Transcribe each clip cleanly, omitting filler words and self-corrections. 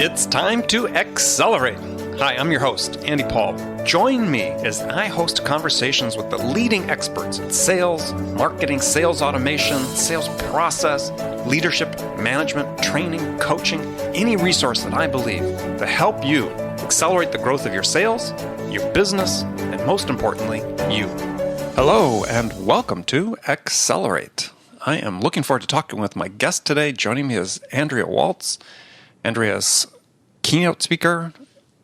It's time to accelerate. Hi, I'm your host, Andy Paul. Join me as I host conversations with the leading experts in sales, marketing, sales automation, sales process, leadership, management, training, coaching, any resource that I believe to help you accelerate the growth of your sales, your business, and most importantly, you. Hello, and welcome to Accelerate. I am looking forward to talking with my guest today. Joining me is Andrea Waltz. Andrea's keynote speaker,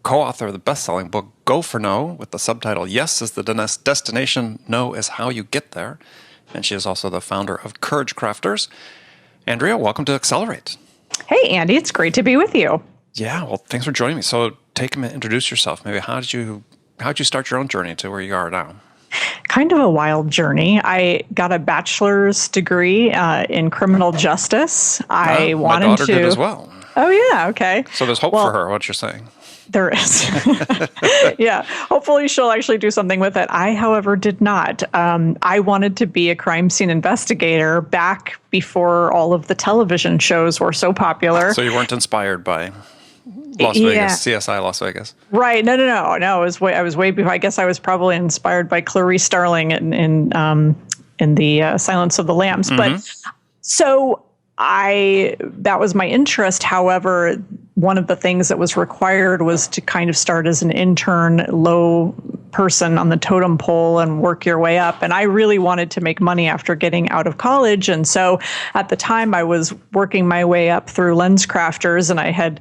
co-author of the best-selling book Go for No, with the subtitle Yes is the Destination, No is How You Get There. And she is also the founder of Courage Crafters. Andrea, welcome to Accelerate. Hey, Andy, it's great to be with you. Yeah, well, thanks for joining me. So take a minute, introduce yourself. Maybe how'd you start your own journey to where you are now? Kind of a wild journey. I got a bachelor's degree in criminal justice. My daughter did as well. Oh, yeah. Okay. So there's hope for her, what you're saying. There is. Yeah. Hopefully she'll actually do something with it. I, however, did not. I wanted to be a crime scene investigator back before all of the television shows were so popular. So you weren't inspired by Vegas, CSI Las Vegas. Right. No. I was way before. I guess I was probably inspired by Clarice Starling in the Silence of the Lambs. Mm-hmm. But so that was my interest. However, one of the things that was required was to kind of start as an intern, low person on the totem pole and work your way up. And I really wanted to make money after getting out of college. And so at the time I was working my way up through LensCrafters, and I had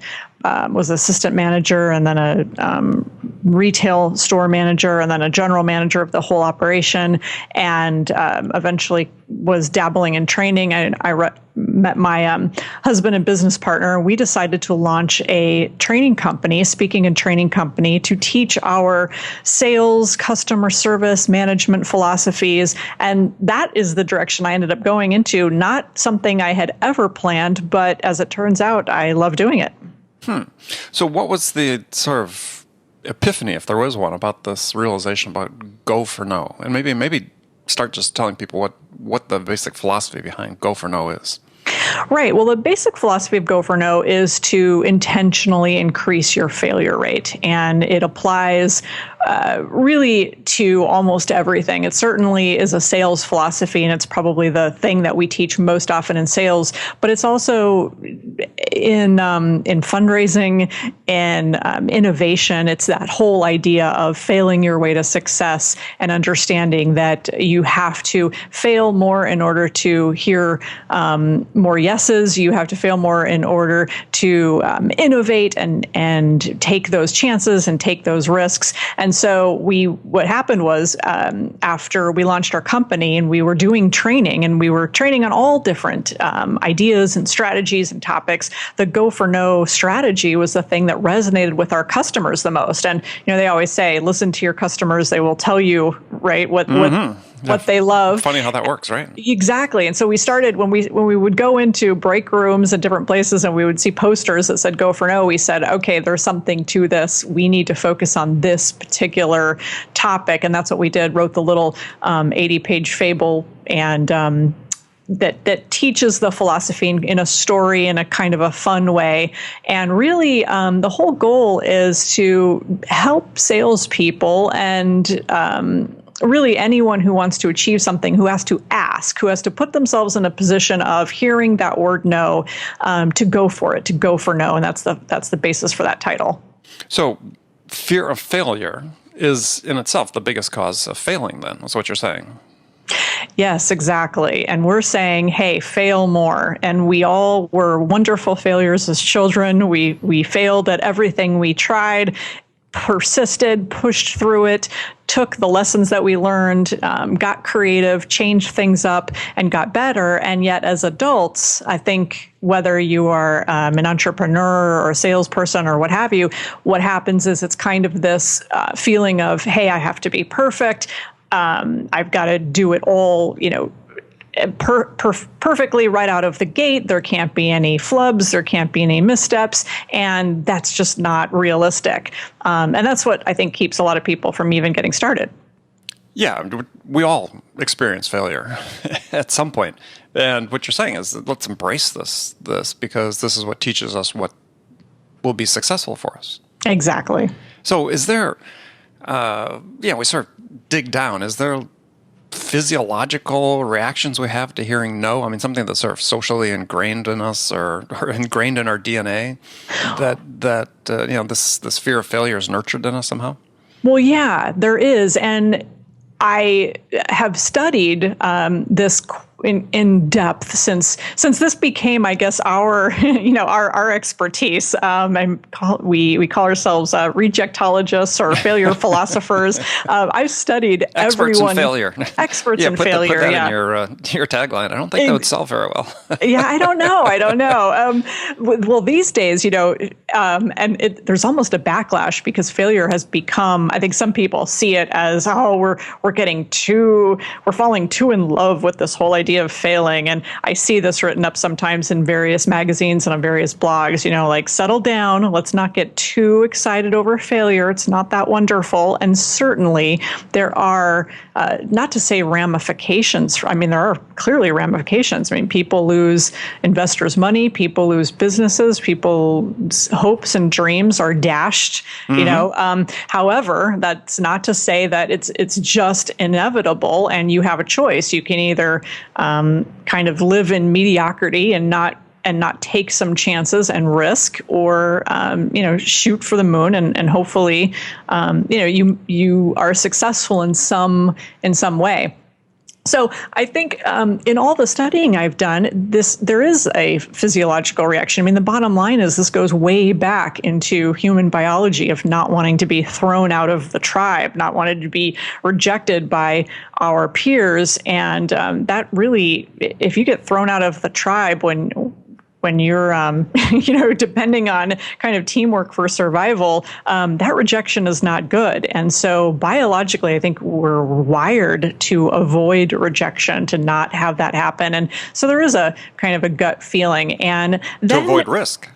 was assistant manager and then a retail store manager and then a general manager of the whole operation, and eventually was dabbling in training. I met my husband and business partner. We decided to launch a training company, speaking and training company, to teach our sales, customer service, management philosophies. And that is the direction I ended up going into. Not something I had ever planned, but as it turns out, I love doing it. So what was the sort of epiphany, if there was one, about this realization about Go for No? And maybe start just telling people what the basic philosophy behind Go for No is. Right. Well, the basic philosophy of Go for No is to intentionally increase your failure rate. And it applies really to almost everything. It certainly is a sales philosophy, and it's probably the thing that we teach most often in sales. But it's also in fundraising and innovation. It's that whole idea of failing your way to success and understanding that you have to fail more in order to hear more yeses. You have to fail more in order to innovate and take those chances and take those risks. And so what happened was after we launched our company and we were doing training, and we were training on all different ideas and strategies and topics, the Go for No strategy was the thing that resonated with our customers the most. And they always say, listen to your customers; they will tell you what they love. Funny how that works, right? Exactly. And so we started when we would go into break rooms and different places, and we would see posters that said Go for No. We said, okay, there's something to this. We need to focus on this particular topic, and that's what we did. Wrote the little 80-page fable and that teaches the philosophy in a story in a kind of a fun way. And really, the whole goal is to help salespeople and really anyone who wants to achieve something, who has to ask, who has to put themselves in a position of hearing that word no, to go for it, to go for no. And that's the basis for that title. So fear of failure is in itself the biggest cause of failing, then, is what you're saying. Yes, exactly. And we're saying, hey, fail more. And we all were wonderful failures as children. We failed at everything we tried, persisted, pushed through it, took the lessons that we learned, got creative, changed things up, and got better. And yet as adults, I think whether you are an entrepreneur or a salesperson or what have you, what happens is it's kind of this feeling of, hey, I have to be perfect. I've got to do it all, perfectly right out of the gate. There can't be any flubs. There can't be any missteps. And that's just not realistic. And that's what I think keeps a lot of people from even getting started. Yeah, we all experience failure at some point. And what you're saying is, let's embrace this because this is what teaches us what will be successful for us. Exactly. So is there, we sort of dig down, is there physiological reactions we have to hearing no? I mean, something that's sort of socially ingrained in us or ingrained in our DNA that this fear of failure is nurtured in us somehow? Well, yeah, there is. And I have studied this in depth since this became, I guess, our our expertise. We call ourselves rejectologists or failure philosophers. I've studied experts everyone. In failure. Experts in failure. Put that in your tagline. I don't think that would sell very well. Yeah, I don't know. Well, these days, there's almost a backlash because failure has become. I think some people see it as, we're falling too in love with this whole idea of failing. And I see this written up sometimes in various magazines and on various blogs, like settle down. Let's not get too excited over failure. It's not that wonderful. And certainly there are, not to say ramifications. I mean, there are clearly ramifications. I mean, people lose investors' money, people lose businesses, people's hopes and dreams are dashed, however, that's not to say that it's just inevitable and you have a choice. You can either kind of live in mediocrity and not take some chances and risk, or shoot for the moon and hopefully you are successful in some way. So I think in all the studying I've done, there is a physiological reaction. I mean, the bottom line is this goes way back into human biology of not wanting to be thrown out of the tribe, not wanting to be rejected by our peers. And that really, if you get thrown out of the tribe when you're, depending on kind of teamwork for survival, that rejection is not good. And so biologically, I think we're wired to avoid rejection, to not have that happen. And so there is a kind of a gut feeling. And then, to avoid risk.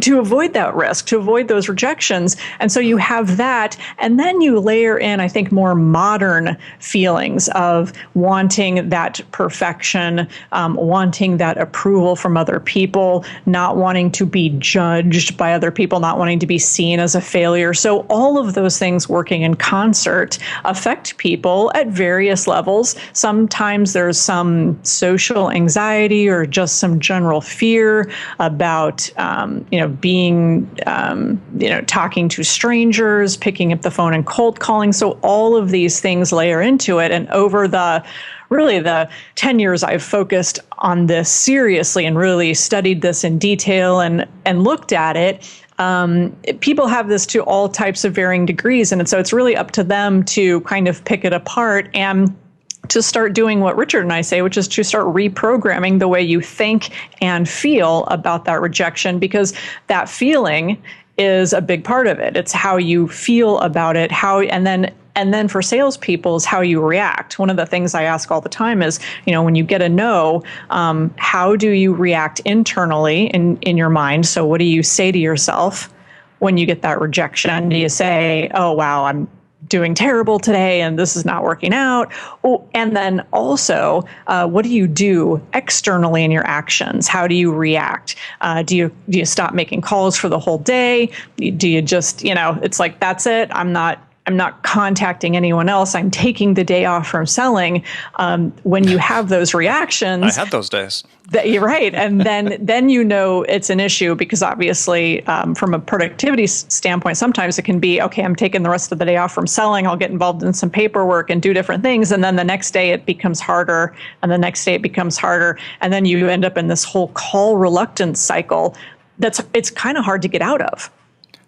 To avoid that risk, to avoid those rejections. And so you have that. And then you layer in, I think, more modern feelings of wanting that perfection, wanting that approval from other people, not wanting to be judged by other people, not wanting to be seen as a failure. So all of those things working in concert affect people at various levels. Sometimes there's some social anxiety or just some general fear about, being, talking to strangers, picking up the phone and cold calling. So all of these things layer into it. And over the 10 years I've focused on this seriously and really studied this in detail and looked at it, people have this to all types of varying degrees. And so it's really up to them to kind of pick it apart and to start doing what Richard and I say, which is to start reprogramming the way you think and feel about that rejection, because that feeling is a big part of it. It's how you feel about it, and then for salespeople is how you react. One of the things I ask all the time is, when you get a no, how do you react internally in your mind? So what do you say to yourself when you get that rejection? Do you say, oh, wow, I'm doing terrible today and this is not working out? Oh, and then also, what do you do externally in your actions? How do you react? Do you stop making calls for the whole day? Do you just, it's like, that's it. I'm not contacting anyone else. I'm taking the day off from selling. When you have those reactions, I had those days. You're right. And then it's an issue, because obviously from a productivity standpoint, sometimes it can be, okay, I'm taking the rest of the day off from selling. I'll get involved in some paperwork and do different things. And then the next day it becomes harder. And the next day it becomes harder. And then you end up in this whole call reluctance cycle it's kind of hard to get out of.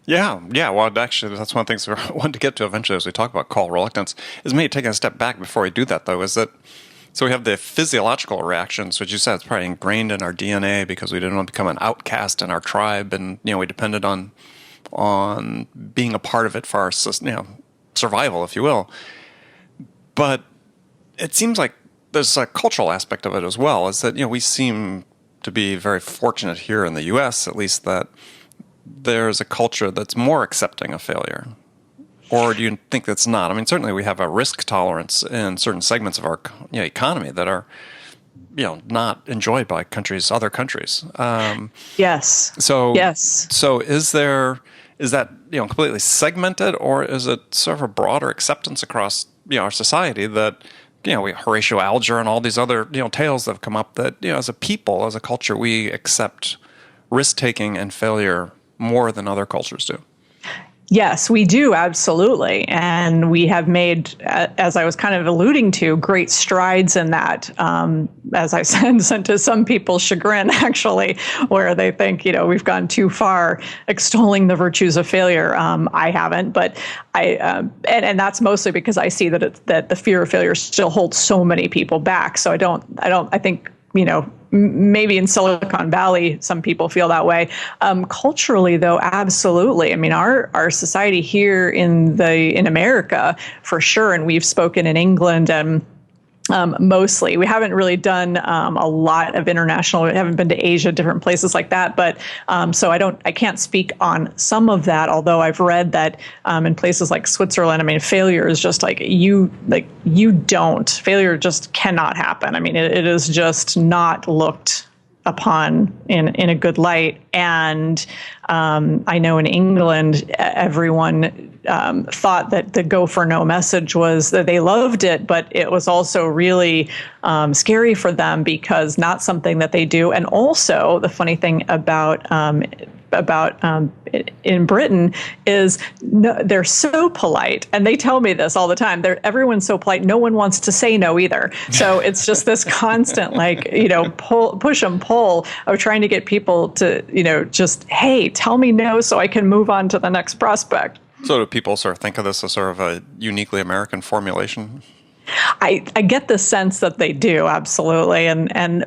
Yeah. Well, actually, that's one of the things I want to get to eventually as we talk about call reluctance, is maybe taking a step back before we do that, though, is that, so we have the physiological reactions, which you said is probably ingrained in our DNA because we didn't want to become an outcast in our tribe, and, we depended on being a part of it for our, survival, if you will. But it seems like there's a cultural aspect of it as well, is that, we seem to be very fortunate here in the U.S., at least, that there's a culture that's more accepting of failure? Or do you think that's not? I mean, certainly we have a risk tolerance in certain segments of our economy that are not enjoyed by other countries. Yes. So Yes. So is that completely segmented, or is it sort of a broader acceptance across our society that we Horatio Alger and all these other tales that have come up that as a people, as a culture, we accept risk taking and failure more than other cultures do? Yes, we do, absolutely. And we have made, as I was kind of alluding to, great strides in that, as I said, to some people's chagrin, actually, where they think, we've gone too far extolling the virtues of failure. I haven't, but and that's mostly because I see that the fear of failure still holds so many people back. So I think, maybe in Silicon Valley, some people feel that way. Culturally, though, absolutely. I mean, our society here in America, for sure, and we've spoken in England and mostly. We haven't really done a lot of international. We haven't been to Asia, different places like that. But so I can't speak on some of that. Although I've read that in places like Switzerland, I mean, failure is just failure just cannot happen. I mean, it is just not looked upon in a good light. And I know in England, everyone thought that the Go for No message was that they loved it, but it was also really scary for them because not something that they do. And also the funny thing about in Britain is they're so polite, and they tell me this all the time. Everyone's so polite. No one wants to say no either. So it's just this constant push and pull of trying to get people to just, hey, tell me no so I can move on to the next prospect. So do people sort of think of this as sort of a uniquely American formulation? I get the sense that they do, absolutely,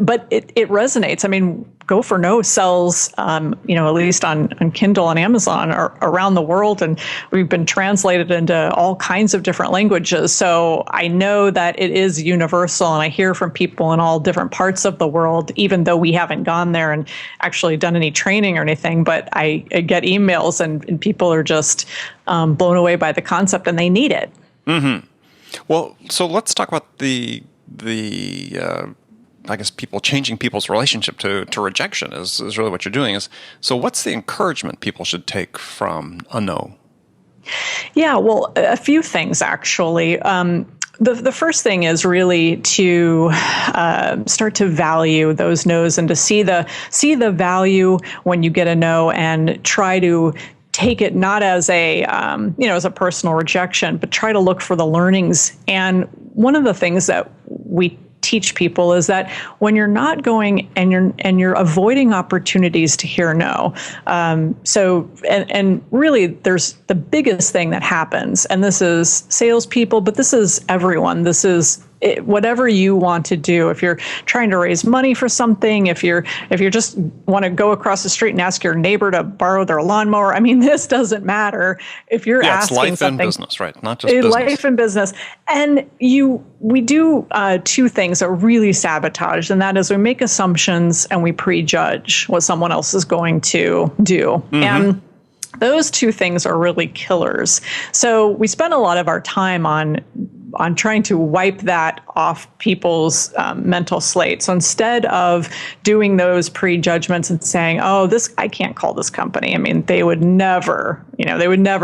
but it resonates. I mean, Go for No sells, at least on Kindle and Amazon or around the world, and we've been translated into all kinds of different languages. So I know that it is universal, and I hear from people in all different parts of the world, even though we haven't gone there and actually done any training or anything. But I get emails, and people are just blown away by the concept, and they need it. Mm-hmm. Well, so let's talk about the I guess changing people's relationship to rejection is really what you're doing. So what's the encouragement people should take from a no? Yeah, well, a few things actually. The first thing is really to start to value those no's and to see the value when you get a no and try to take it not as as a personal rejection, but try to look for the learnings. And one of the things that we teach people is that when you're not going and you're avoiding opportunities to hear no. And really there's the biggest thing that happens, and this is salespeople, but this is everyone. This is whatever you want to do. If you're trying to raise money for something, if you just want to go across the street and ask your neighbor to borrow their lawnmower, I mean, this doesn't matter. If you're asking it's life something, and business, right? Not just business. Life and business. And we do two things that really sabotage, and that is we make assumptions and we prejudge what someone else is going to do. Mm-hmm. And those two things are really killers. So we spend a lot of our time on trying to wipe that off people's mental slate. So instead of doing those prejudgments and saying, "Oh, I can't call this company. I mean, they would never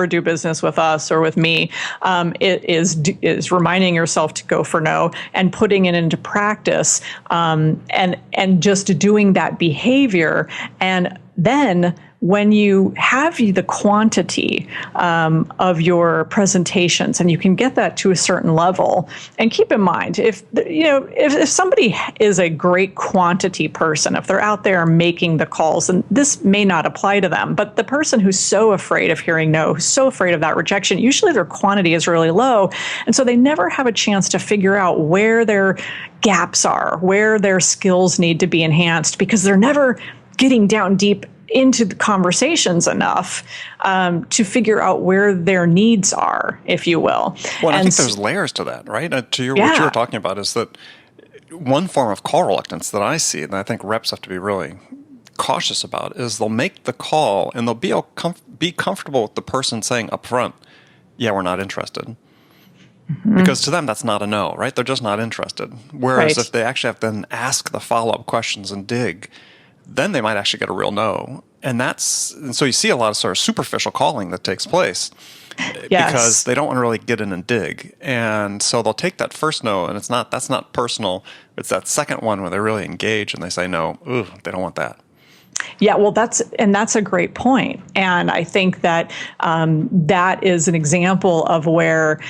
do business with us or with me." It is reminding yourself to go for no and putting it into practice, and just doing that behavior, and then when you have the quantity of your presentations and you can get that to a certain level, and keep in mind, if somebody is a great quantity person, if they're out there making the calls, and this may not apply to them, but the person who's so afraid of hearing no, who's so afraid of that rejection, usually their quantity is really low. And so they never have a chance to figure out where their gaps are, where their skills need to be enhanced, because they're never getting down deep into the conversations enough to figure out where their needs are, if you will. Well, I think there's layers to that, right? What you're talking about is that one form of call reluctance that I see, and I think reps have to be really cautious about, is they'll make the call and they'll be comfortable with the person saying up front, "Yeah, we're not interested." Because to them, that's not a no, right? They're just not interested. Whereas if they actually have to then ask the follow-up questions and dig, then they might actually get a real no. And so you see a lot of sort of superficial calling that takes place because they don't want to really get in and dig. And so they'll take that first no, and that's not personal. It's that second one where they really engage and they say no, ooh, they don't want that. Yeah, well, that's a great point. And I think that that is an example of where,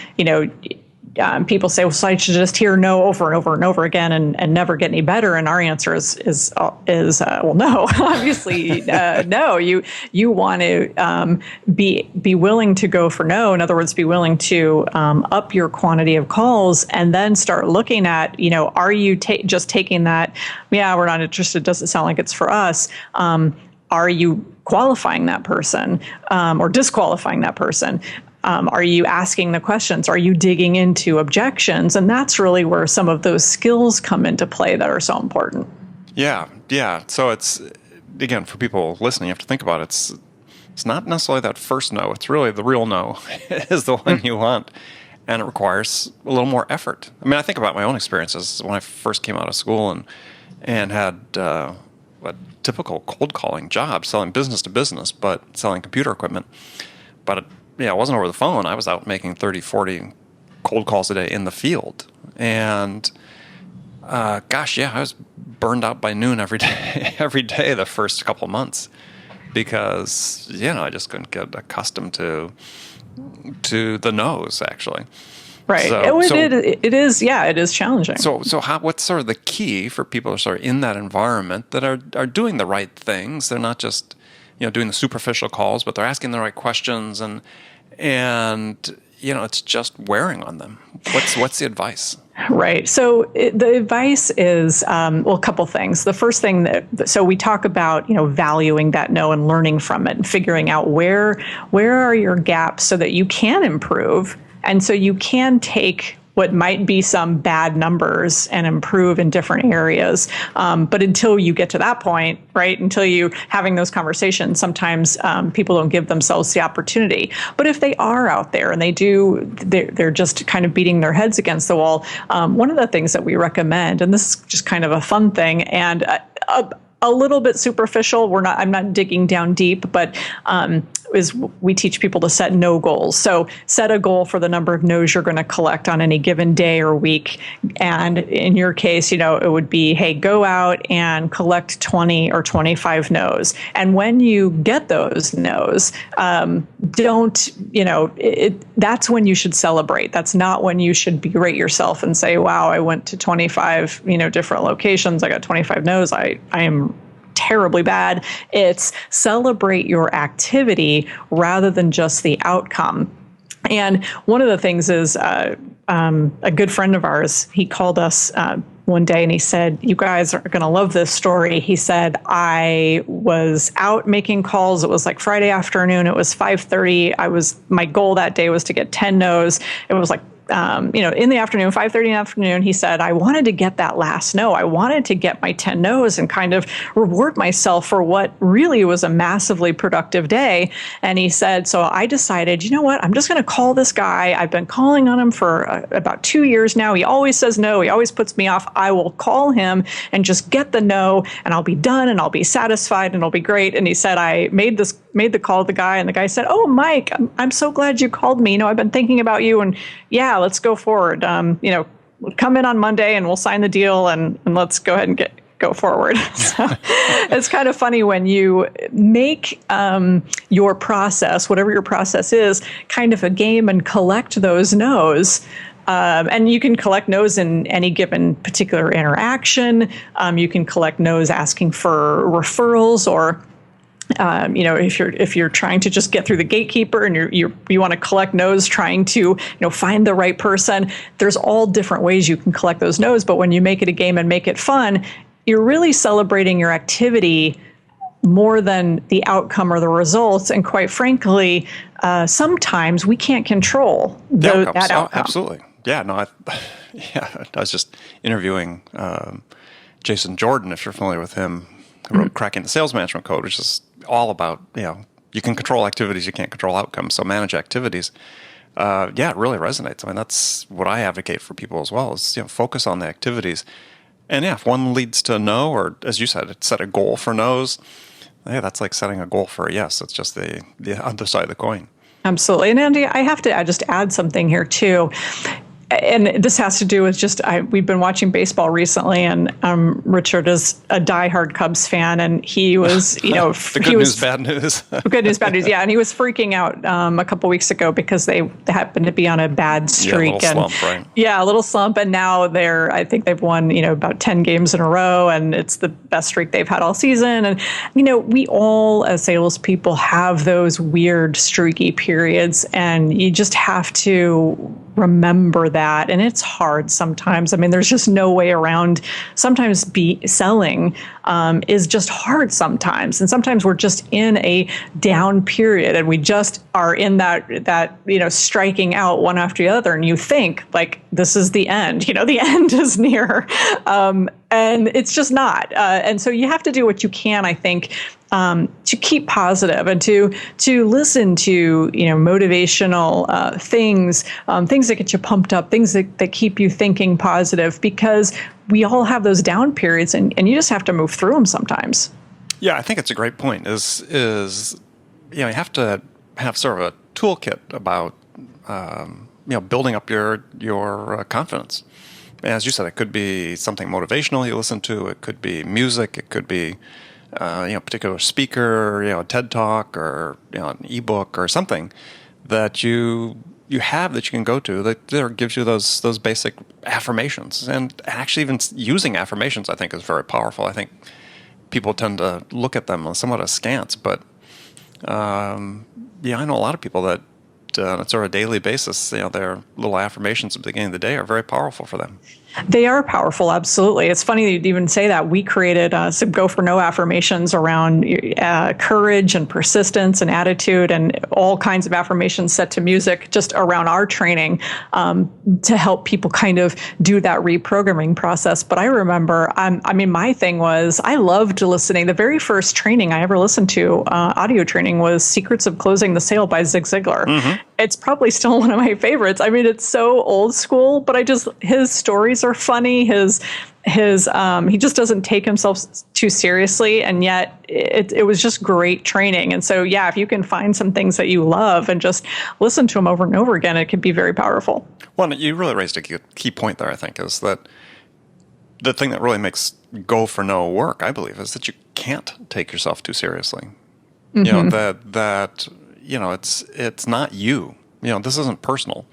people say, well, so I should just hear no over and over and over again and never get any better. And our answer is well, no, obviously, no. You want to be willing to go for no. In other words, be willing to up your quantity of calls and then start looking at, are you just taking that? Yeah, we're not interested. Doesn't sound like it's for us. Are you qualifying that person or disqualifying that person? Are you asking the questions? Are you digging into objections? And that's really where some of those skills come into play that are so important. Yeah. So it's, again, for people listening, you have to think about it. It's not necessarily that first no. It's really the real no is the one you want. And it requires a little more effort. I mean, I think about my own experiences when I first came out of school and had a typical cold calling job, selling business to business, but selling computer equipment. But it wasn't over the phone. I was out making 30, 40 cold calls a day in the field. And I was burned out by noon every day the first couple of months because, I just couldn't get accustomed to the no's, actually. Right. It is challenging. So what's sort of the key for people who are sort of in that environment that are doing the right things? They're not just, doing the superficial calls, but they're asking the right questions and it's just wearing on them. What's the advice? Right. So the advice is, a couple things. The first thing so we talk about, valuing that no and learning from it and figuring out where are your gaps so that you can improve. And so you can take what might be some bad numbers and improve in different areas. But until you get to that point, right, until you having those conversations, sometimes people don't give themselves the opportunity. But if they are out there and they're just kind of beating their heads against the wall, one of the things that we recommend, and this is just kind of a fun thing and a little bit superficial, I'm not digging down deep, but is we teach people to set no goals. So set a goal for the number of no's you're going to collect on any given day or week. And in your case, it would be, hey, go out and collect 20 or 25 no's. And when you get those no's, that's when you should celebrate. That's not when you should berate yourself and say, wow, I went to 25, different locations. I got 25 no's. I am terribly bad. It's celebrate your activity rather than just the outcome. And one of the things is a good friend of ours, he called us one day and he said, you guys are going to love this story. He said, I was out making calls. It was like Friday afternoon. It was 5:30. My goal that day was to get 10 no's. It was like in the afternoon, 5:30 in the afternoon, he said, I wanted to get that last no. I wanted to get my 10 no's and kind of reward myself for what really was a massively productive day. And he said, so I decided, you know what, I'm just going to call this guy. I've been calling on him for about 2 years now. He always says no. He always puts me off. I will call him and just get the no, and I'll be done and I'll be satisfied and it'll be great. And he said, I made the call to the guy, and the guy said, oh, Mike, I'm so glad you called me. I've been thinking about you, and yeah, let's go forward. Come in on Monday and we'll sign the deal and let's go ahead and go forward. So it's kind of funny when you make your process, whatever your process is, kind of a game and collect those no's. And you can collect no's in any given particular interaction. You can collect no's asking for referrals or if you're trying to just get through the gatekeeper and you want to collect no's trying to, find the right person, there's all different ways you can collect those no's. But when you make it a game and make it fun, you're really celebrating your activity more than the outcome or the results. And quite frankly, sometimes we can't control that outcome. Absolutely. Yeah. No. I was just interviewing Jason Jordan, if you're familiar with him, who wrote Cracking the Sales Management Code, which is all about, you can control activities, you can't control outcomes, so manage activities. it really resonates. I mean, that's what I advocate for people as well, is focus on the activities. And if one leads to no, or as you said, set a goal for no's, that's like setting a goal for a yes. It's just the other side of the coin. Absolutely. And Andy, I have to just add something here too. And this has to do with we've been watching baseball recently, and Richard is a diehard Cubs fan, and he was, the good news, bad news. Good news, bad news. Yeah, and he was freaking out a couple weeks ago because they happened to be on a bad streak, a little slump, right? Yeah, a little slump, and now I think they've won, about 10 games in a row, and it's the best streak they've had all season. And we all as salespeople have those weird streaky periods, and you just have to remember that. And it's hard sometimes. I mean, there's just no way around. Sometimes selling is just hard sometimes. And sometimes we're just in a down period, and we just are in that striking out one after the other. And you think like, this is the end, the end is near. And it's just not. And so you have to do what you can, I think, to keep positive and to listen to motivational things, things that get you pumped up, things that keep you thinking positive, because we all have those down periods, and you just have to move through them sometimes. Yeah, I think it's a great point. Is you have to have sort of a toolkit about building up your confidence. As you said, it could be something motivational you listen to. It could be music. It could be a particular speaker, a TED Talk, or an ebook or something that you have that you can go to that gives you those basic affirmations. And actually, even using affirmations, I think, is very powerful. I think people tend to look at them somewhat askance, but I know a lot of people that on a sort of daily basis, their little affirmations at the beginning of the day are very powerful for them. They are powerful, absolutely. It's funny that you'd even say that. We created some Go for No affirmations around courage and persistence and attitude, and all kinds of affirmations set to music just around our training to help people kind of do that reprogramming process. But I remember, my thing was I loved listening. The very first training I ever listened to, audio training, was Secrets of Closing the Sale by Zig Ziglar. Mm-hmm. It's probably still one of my favorites. I mean, it's so old school, but his stories are funny. He just doesn't take himself too seriously, and yet it was just great training. And so, if you can find some things that you love and just listen to them over and over again, it can be very powerful. Well, you really raised a key point there, I think, is that the thing that really makes Go for No work, I believe, is that you can't take yourself too seriously. Mm-hmm. It's not you. This isn't personal,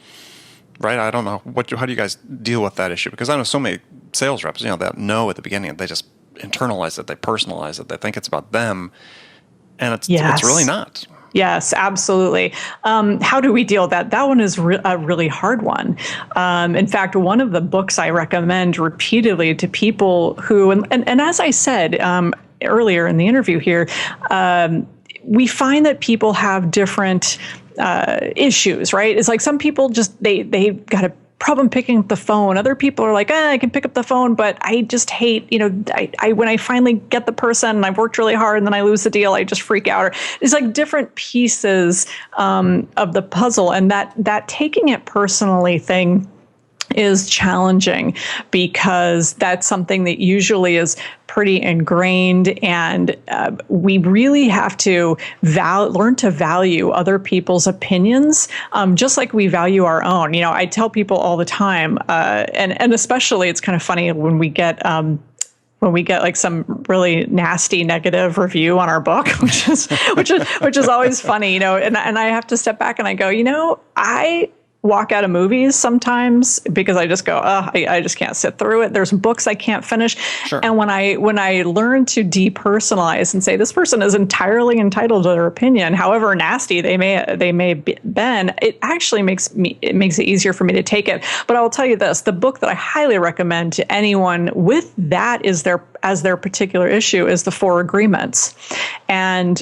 right? I don't know how do you guys deal with that issue? Because I know so many sales reps, that no at the beginning, they just internalize it, they personalize it, they think it's about them, and it's really not. Yes, absolutely. How do we deal with that? That one is a really hard one. In fact, one of the books I recommend repeatedly to people who, and as I said earlier in the interview here, we find that people have different issues, right? It's like some people just, they got a problem picking up the phone. Other people are like, I can pick up the phone, but I just hate, when I finally get the person and I've worked really hard and then I lose the deal, I just freak out. Or it's like different pieces of the puzzle. And that taking it personally thing is challenging, because that's something that usually is pretty ingrained, and we really have to learn to value other people's opinions, just like we value our own. I tell people all the time, and especially it's kind of funny when we get like some really nasty negative review on our book, which is always funny, and I have to step back and I go, I walk out of movies sometimes because I just go, I just can't sit through it. There's books I can't finish. Sure. And when I learn to depersonalize and say this person is entirely entitled to their opinion, however nasty they may been, it actually makes it easier for me to take it. But I'll tell you this: the book that I highly recommend to anyone with that as their particular issue is The Four Agreements, and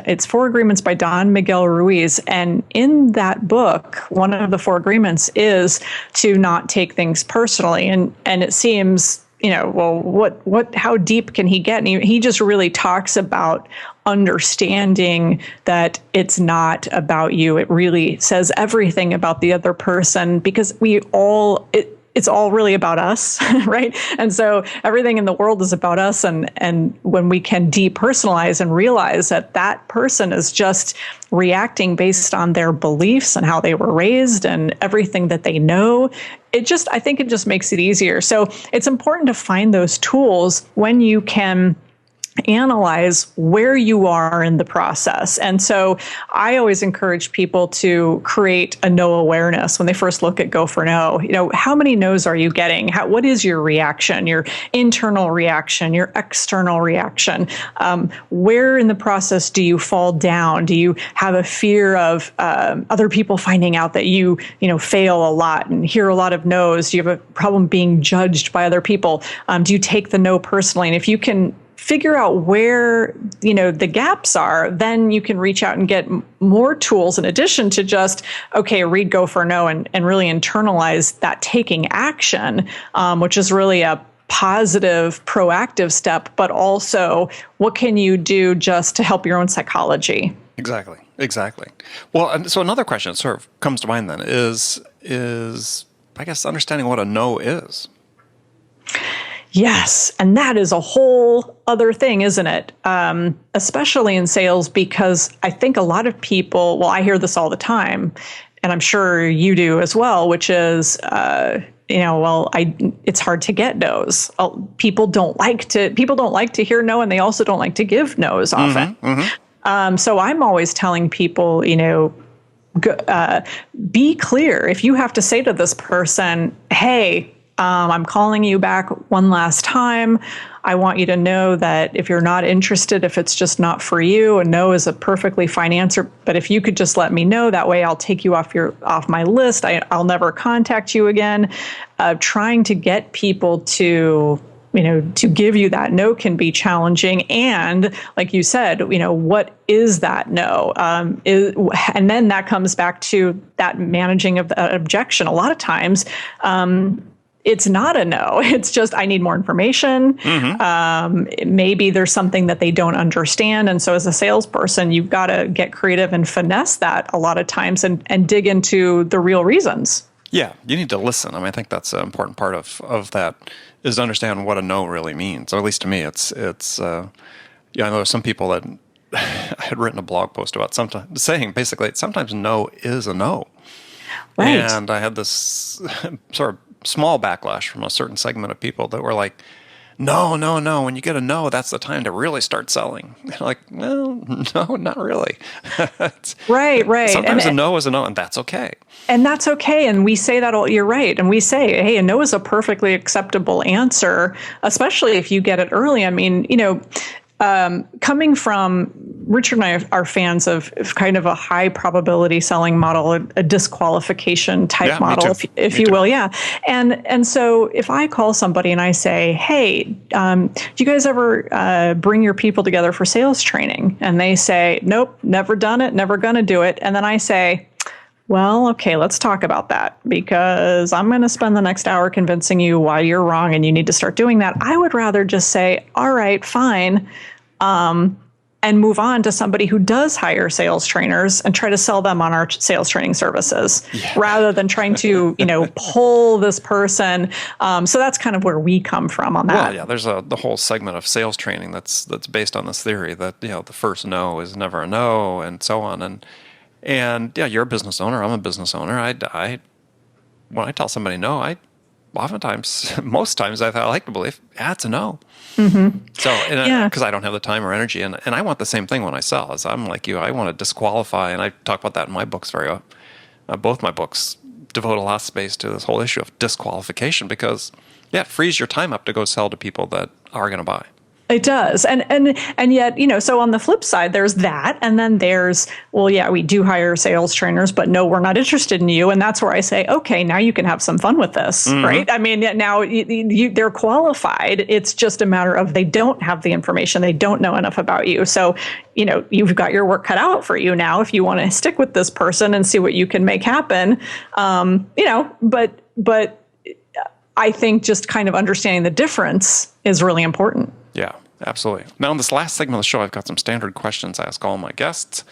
it's Four Agreements by Don Miguel Ruiz. And in that book, one of the Four Agreements is to not take things personally. And it seems, how deep can he get? And he just really talks about understanding that it's not about you. It really says everything about the other person, because it's all really about us, right? And so everything in the world is about us. And when we can depersonalize and realize that that person is just reacting based on their beliefs and how they were raised and everything that they know, I think it just makes it easier. So it's important to find those tools when you can analyze where you are in the process. And so I always encourage people to create a no awareness when they first look at Go for No. How many no's are you getting? What is your reaction, your internal reaction, your external reaction? Where in the process do you fall down? Do you have a fear of other people finding out that you fail a lot and hear a lot of no's? Do you have a problem being judged by other people? Do you take the no personally? And if you can figure out where the gaps are, then you can reach out and get more tools in addition to just read Go for No and really internalize that taking action, which is really a positive, proactive step, but also what can you do just to help your own psychology? Exactly. Well, so another question that sort of comes to mind then is I guess understanding what a no is. Yes. And that is a whole other thing, isn't it? Especially in sales, because I think a lot of people, I hear this all the time, and I'm sure you do as well, which is, it's hard to get no's. People don't like to hear no, and they also don't like to give no's often. So I'm always telling people, be clear. If you have to say to this person, hey, I'm calling you back one last time. I want you to know that if you're not interested, if it's just not for you, a no is a perfectly fine answer. But if you could just let me know, that way I'll take you off my list. I'll never contact you again. Trying to get people to give you that no can be challenging. And like you said, what is that no? And then that comes back to that managing of the objection. A lot of times, it's not a no. It's just, I need more information. Maybe there's something that they don't understand. And so as a salesperson, you've got to get creative and finesse that a lot of times and dig into the real reasons. Yeah, you need to listen. I think that's an important part of that is to understand what a no really means. Or at least to me, it's I know some people that I had written a blog post about saying basically sometimes no is a no. Right. And I had this sort of small backlash from a certain segment of people that were like, no, when you get a no, that's the time to really start selling. Like, well, no, not really. Right. Sometimes a no is a no, and that's okay. And that's okay. And we say that you're right. And we say, hey, a no is a perfectly acceptable answer, especially if you get it early. I mean, coming from Richard and I are fans of kind of a high probability selling model, a disqualification type model, if you will. Yeah. And so if I call somebody and I say, hey, do you guys ever bring your people together for sales training? And they say, nope, never done it, never going to do it. And then I say, well, okay, let's talk about that, because I'm going to spend the next hour convincing you why you're wrong and you need to start doing that. I would rather just say, all right, fine, and move on to somebody who does hire sales trainers and try to sell them on our sales training services, rather than trying to, pull this person. So that's kind of where we come from on that. Well, yeah, there's the whole segment of sales training that's based on this theory that, the first no is never a no, and so on. And yeah, you're a business owner. I'm a business owner. When I tell somebody no, most times I like to believe, it's a no. So, because I don't have the time or energy, and I want the same thing when I sell. As I'm like you, I want to disqualify, and I talk about that in my books both my books devote a lot of space to this whole issue of disqualification, because it frees your time up to go sell to people that are going to buy. It does. And yet, so on the flip side, there's that. And then there's, we do hire sales trainers, but no, we're not interested in you. And that's where I say, okay, now you can have some fun with this, right? I mean, now they're qualified. It's just a matter of they don't have the information. They don't know enough about you. So, you've got your work cut out for you now if you want to stick with this person and see what you can make happen. But I think just kind of understanding the difference is really important. Absolutely. Now, in this last segment of the show, I've got some standard questions I ask all my guests.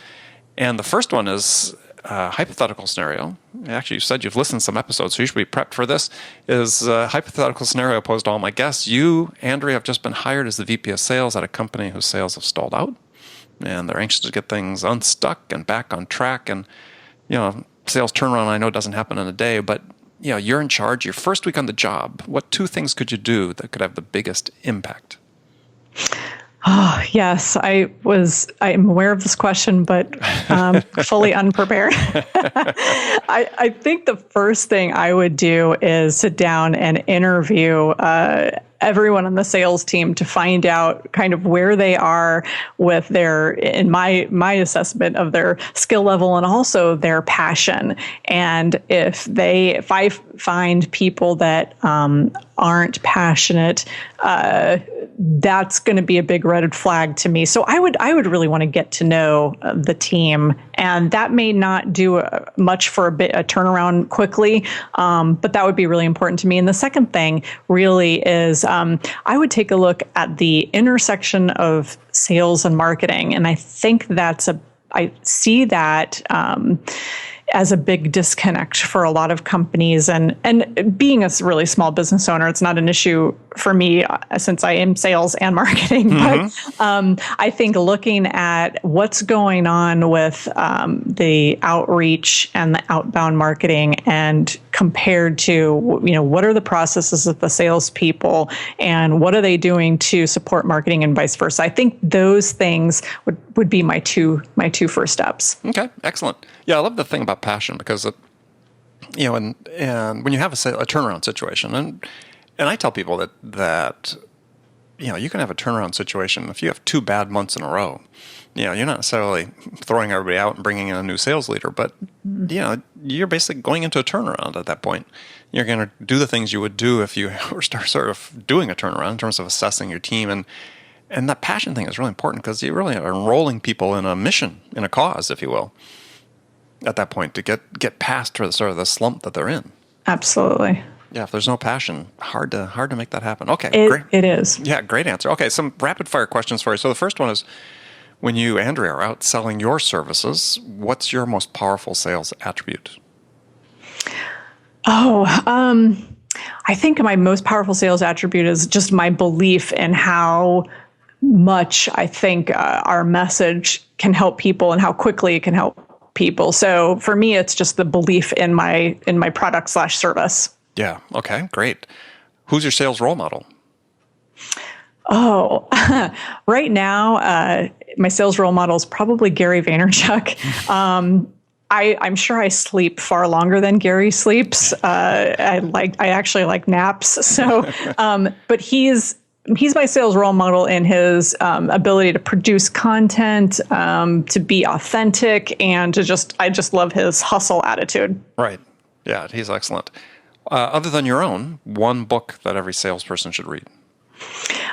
And the first one is a hypothetical scenario. Actually, you said you've listened to some episodes, so you should be prepped for this. Is a hypothetical scenario posed to all my guests. You, Andrea, have just been hired as the VP of Sales at a company whose sales have stalled out. And they're anxious to get things unstuck and back on track. And, sales turnaround, I know, doesn't happen in a day, but, you're in charge. Your first week on the job. What 2 things could you do that could have the biggest impact? Oh, yes, I'm aware of this question, but fully unprepared. I think the first thing I would do is sit down and interview everyone on the sales team to find out kind of where they are with in my assessment of their skill level and also their passion. And if I find people that aren't passionate, that's going to be a big red flag to me. So I would really want to get to know the team, and that may not do much for a turnaround quickly, but that would be really important to me. And the second thing really is I would take a look at the intersection of sales and marketing, and I think I see that as a big disconnect for a lot of companies. And being a really small business owner, it's not an issue for me since I am sales and marketing. Mm-hmm. But I think looking at what's going on with the outreach and the outbound marketing, and compared to what are the processes of the salespeople and what are they doing to support marketing and vice versa. I think those things would be my two first steps. Okay, excellent. Yeah, I love the thing about passion, because and when you have a turnaround situation, and I tell people that you can have a turnaround situation if you have 2 bad months in a row. You're not necessarily throwing everybody out and bringing in a new sales leader, but you're basically going into a turnaround at that point. You're going to do the things you would do if you were sort of doing a turnaround in terms of assessing your team, and that passion thing is really important, because you really are enrolling people in a mission, in a cause, if you will, at that point, to get past sort of the slump that they're in. Absolutely. Yeah, if there's no passion, hard to make that happen. Okay, great. It is. Yeah, great answer. Okay, some rapid fire questions for you. So the first one is, when you, Andrea, are out selling your services, what's your most powerful sales attribute? I think my most powerful sales attribute is just my belief in how much I think our message can help people and how quickly it can help people. So for me, it's just the belief in my product/service. Yeah. Okay. Great. Who's your sales role model? Oh, right now, my sales role model is probably Gary Vaynerchuk. I'm sure I sleep far longer than Gary sleeps. I actually like naps. So, but he's my sales role model in his ability to produce content, to be authentic, and I just love his hustle attitude. Right. Yeah, he's excellent. Other than your own, one book that every salesperson should read.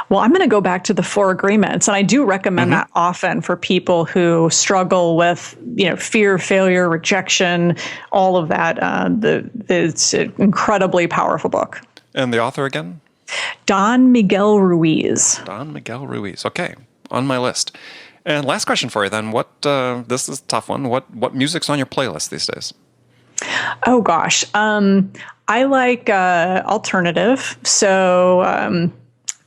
Well, I'm going to go back to the 4 agreements, and I do recommend that often for people who struggle with, fear, failure, rejection, all of that. It's an incredibly powerful book. And the author again? Don Miguel Ruiz. Don Miguel Ruiz. Okay, on my list. And last question for you then. This is a tough one. What music's on your playlist these days? Oh gosh, I like alternative. So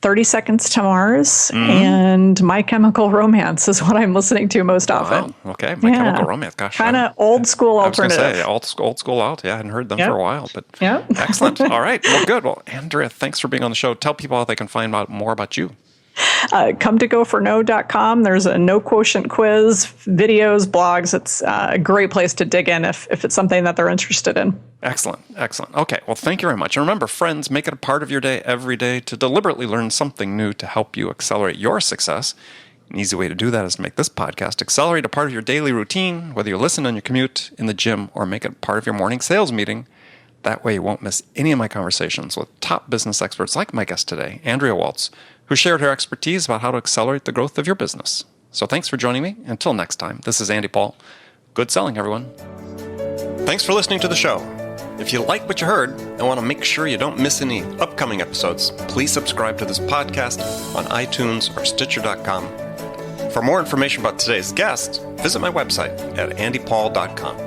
30 Seconds to Mars and My Chemical Romance is what I'm listening to most often. Wow. Okay, My Chemical Romance. Gosh, kind of old school alternative. I was going to say old school out. Yeah, I hadn't heard them for a while, but excellent. All right, well, good. Well, Andrea, thanks for being on the show. Tell people how they can find out more about you. Come to goforno.com. There's a no quotient quiz, videos, blogs. It's a great place to dig in if it's something that they're interested in. Excellent. Okay. Well, thank you very much. And remember, friends, make it a part of your day every day to deliberately learn something new to help you accelerate your success. An easy way to do that is to make this podcast accelerate a part of your daily routine, whether you listen on your commute, in the gym, or make it part of your morning sales meeting. That way you won't miss any of my conversations with top business experts like my guest today, Andrea Waltz, who shared her expertise about how to accelerate the growth of your business. So thanks for joining me. Until next time, this is Andy Paul. Good selling, everyone. Thanks for listening to the show. If you like what you heard and want to make sure you don't miss any upcoming episodes, please subscribe to this podcast on iTunes or Stitcher.com. For more information about today's guest, visit my website at andypaul.com.